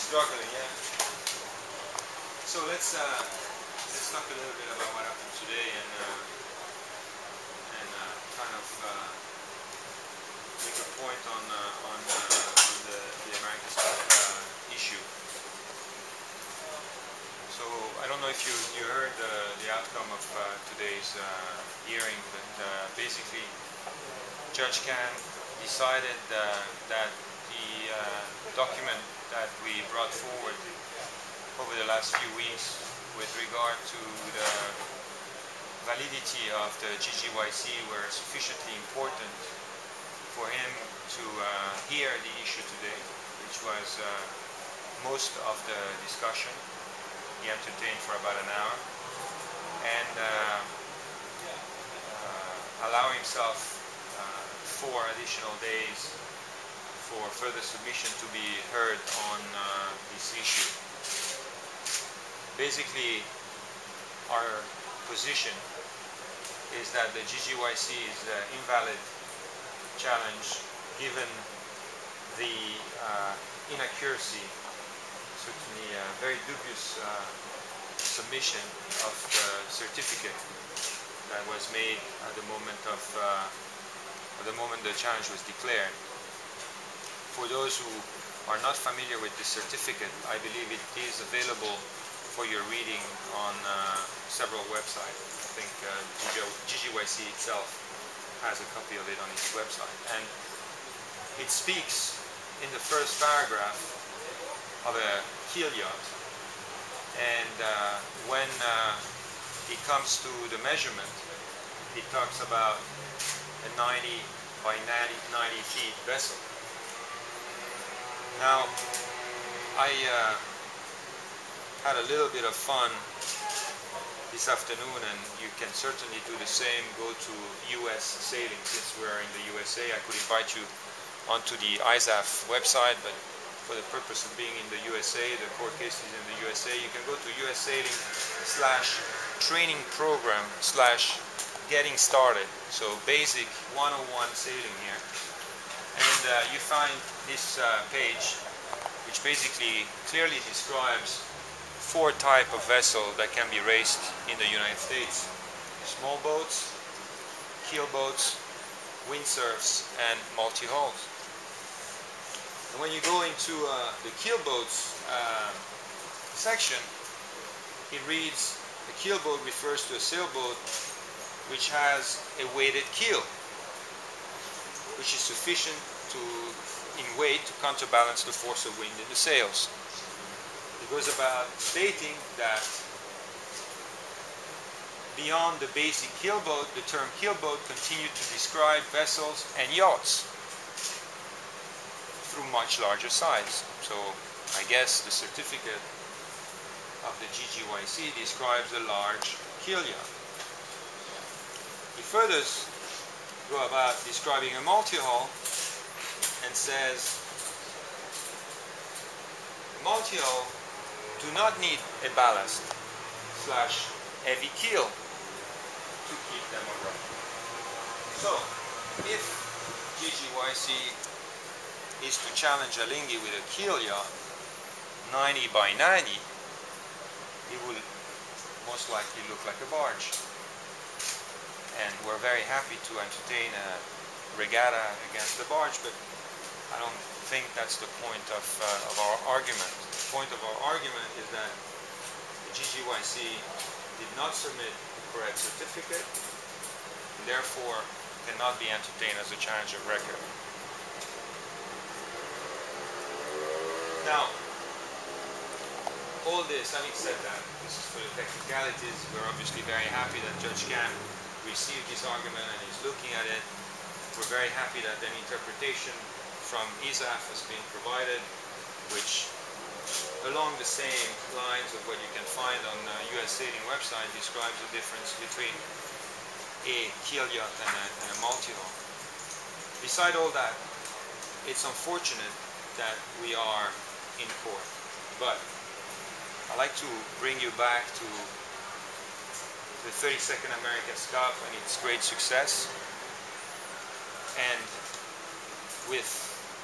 Struggling, yeah. So let's talk a little bit about what happened today and kind of make a point on the American stock issue. So I don't know if you heard the outcome of today's hearing, but basically Judge Khan decided that the document that we brought forward over the last few weeks with regard to the validity of the GGYC were sufficiently important for him to hear the issue today, which was most of the discussion. He entertained for about an hour and allow himself 4 additional days for further submission to be heard on this issue. Basically, our position is that the GGYC is an invalid challenge given the inaccuracy, certainly a very dubious submission of the certificate that was made at the moment the challenge was declared. For those who are not familiar with this certificate, I believe it is available for your reading on several websites. I think GGYC itself has a copy of it on its website, and it speaks in the first paragraph of a keel yacht, and when it comes to the measurement, it talks about a 90 by 90 feet vessel. Now, I had a little bit of fun this afternoon, and you can certainly do the same. Go to US Sailing. Since we're in the USA, I could invite you onto the ISAF website, but for the purpose of being in the USA, the court case is in the USA, you can go to US Sailing /training program /getting started. So basic 101 sailing here. And you find this page, which basically clearly describes 4 types of vessels that can be raced in the United States: small boats, keel boats, windsurfs, and multi-hulls. And when you go into the keel boats section, it reads, a keel boat refers to a sailboat which has a weighted keel, which is sufficient in weight to counterbalance the force of wind in the sails. It goes about stating that beyond the basic keelboat, the term keelboat continued to describe vessels and yachts through much larger size. So I guess the certificate of the GGYC describes a large keel yacht. It further go about describing a multi-hull and says multi-hull do not need a ballast / heavy keel to keep them upright. So if GGYC is to challenge Alinghi with a keel yacht 90 by 90, it will most likely look like a barge. And we're very happy to entertain a regatta against the barge, but I don't think that's the point of our argument. The point of our argument is that the GGYC did not submit the correct certificate, and therefore cannot be entertained as a challenge of record. Now, all this, having said that, this is for the technicalities. We're obviously very happy that Judge Khan received this argument and is looking at it. We're very happy that an interpretation from ISAF has been provided, which along the same lines of what you can find on the US Sailing website describes the difference between a keel yacht and a multi-hull. Beside all that, it's unfortunate that we are in court, but I'd like to bring you back to the 32nd America's Cup and its great success. And with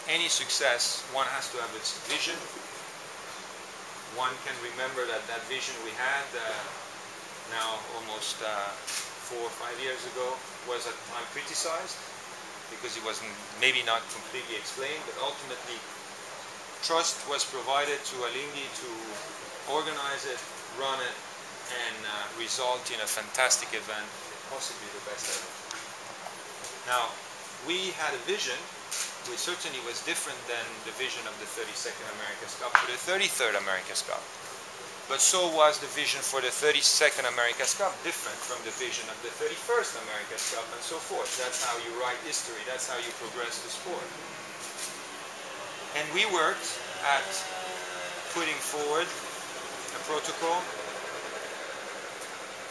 any success, one has to have its vision, one can remember that that vision we had now almost 4 or 5 years ago was at the time criticized because it wasn't maybe not completely explained, but ultimately trust was provided to Alinghi to organize it, run it, and result in a fantastic event, possibly the best ever. Now, we had a vision which certainly was different than the vision of the 32nd America's Cup for the 33rd America's Cup. But so was the vision for the 32nd America's Cup different from the vision of the 31st America's Cup, and so forth. That's how you write history. That's how you progress the sport. And we worked at putting forward a protocol,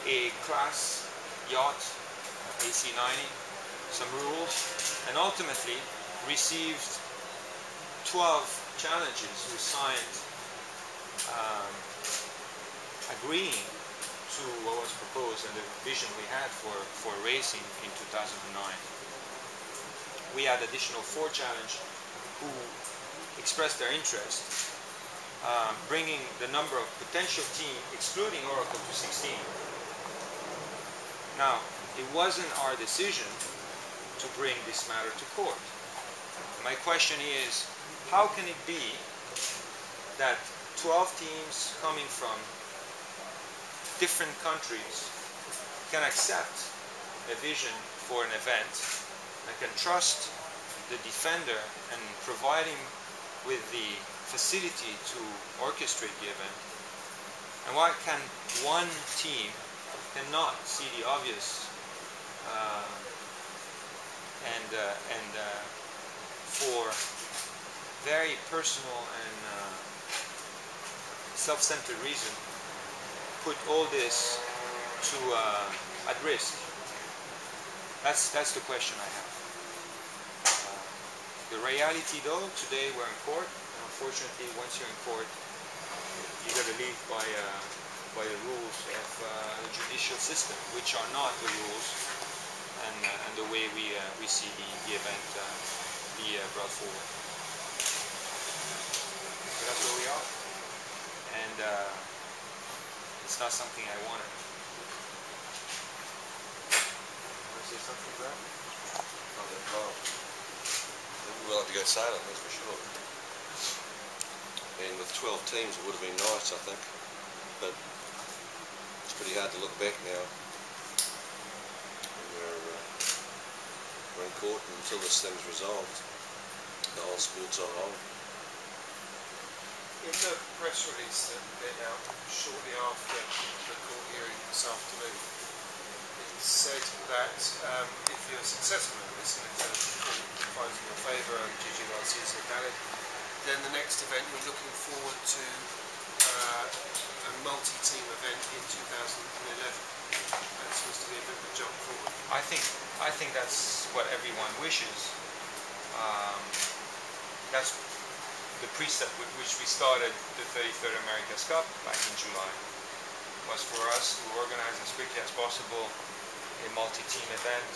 a class yacht, AC-90, some rules, and ultimately received 12 challenges who signed agreeing to what was proposed and the vision we had for racing in 2009. We had additional 4 challenges who expressed their interest, bringing the number of potential teams, excluding Oracle, to 16. Now, it wasn't our decision to bring this matter to court. My question is, how can it be that 12 teams coming from different countries can accept a vision for an event and can trust the defender and provide him with the facility to orchestrate the event, and why can one team cannot see the obvious and for very personal and self-centered reason put all this to at risk? That's the question I have. The reality, though, today we're in court, and unfortunately, once you're in court, you got to live by the rules of the judicial system, which are not the rules and the way we see the event be brought forward. So that's where we are, and it's not something I wanted. Want to say something, Brad? We'll have to go sailing, that's for sure. And with 12 teams it would have been nice, I think. But it's pretty hard to look back now. We're in court, and until this thing's resolved, the whole sport's on hold. In the press release that went out shortly after the court hearing this afternoon, it said that if you're successful in this and the court finds in your favour and GGYC is valid, then the next event you're looking forward to a multi-team event in 2011. That seems to be a bit of a jump forward. I think that's what everyone wishes. That's the precept with which we started the 33rd America's Cup back in July, was for us to organize as quickly as possible a multi-team event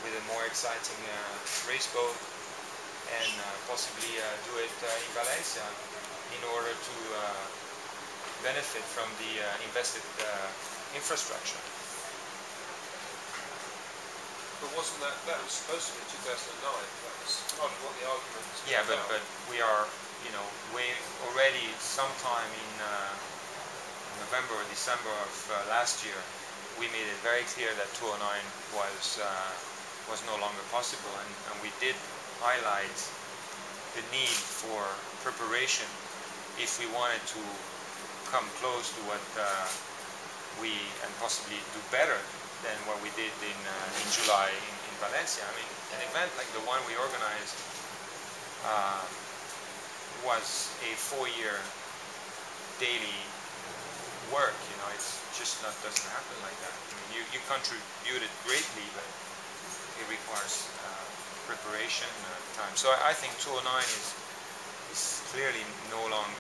with a more exciting race boat, and possibly do it in Valencia in order to benefit from the invested infrastructure. But wasn't that was supposed to be 2009? That was part of what the argument was Yeah, about. but we are, way already sometime in November or December of last year, we made it very clear that 209 was no longer possible, and we did highlight the need for preparation if we wanted to come close to what and possibly do better than what we did in July in Valencia. I mean, an event like the one we organized was a 4-year daily work. It's just doesn't happen like that. I mean, you contributed greatly, but it requires preparation time. So I think 209 is clearly no longer